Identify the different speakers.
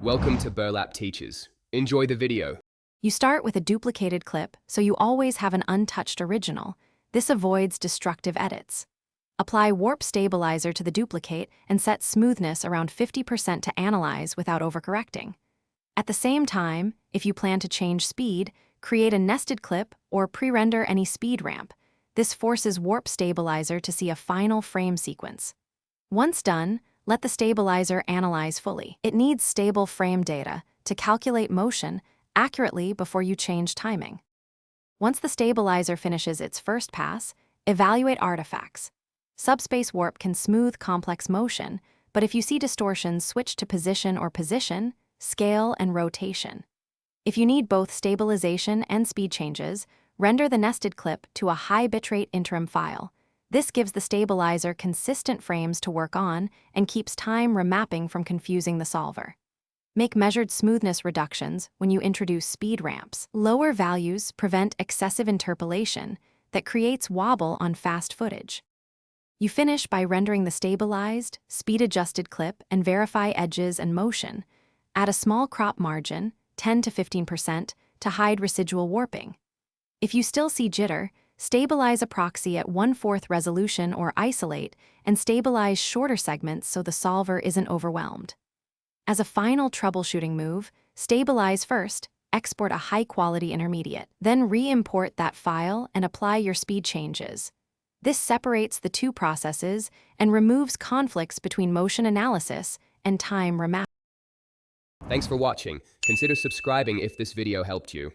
Speaker 1: Welcome to Burlap Teachers. Enjoy the video.
Speaker 2: You start with a duplicated clip, so you always have an untouched original. This avoids destructive edits. Apply warp stabilizer to the duplicate and set smoothness around 50% to analyze without overcorrecting. At the same time, if you plan to change speed, create a nested clip or pre-render any speed ramp. This forces warp stabilizer to see a final frame sequence. Once done, let the stabilizer analyze fully. It needs stable frame data to calculate motion accurately before you change timing. Once the stabilizer finishes its first pass, evaluate artifacts. Subspace warp can smooth complex motion, but if you see distortions, switch to position or position, scale, and rotation. If you need both stabilization and speed changes, render the nested clip to a high bitrate interim file. This gives the stabilizer consistent frames to work on and keeps time remapping from confusing the solver. Make measured smoothness reductions when you introduce speed ramps. Lower values prevent excessive interpolation that creates wobble on fast footage. You finish by rendering the stabilized, speed-adjusted clip and verify edges and motion. Add a small crop margin, 10 to 15%, to hide residual warping. If you still see jitter, stabilize a proxy at 1/4 resolution or isolate and stabilize shorter segments so the solver isn't overwhelmed. As a final troubleshooting move, stabilize first, export a high-quality intermediate, then re-import that file and apply your speed changes. This separates the two processes and removes conflicts between motion analysis and time remapping.
Speaker 1: Thanks for watching. Consider subscribing if this video helped you.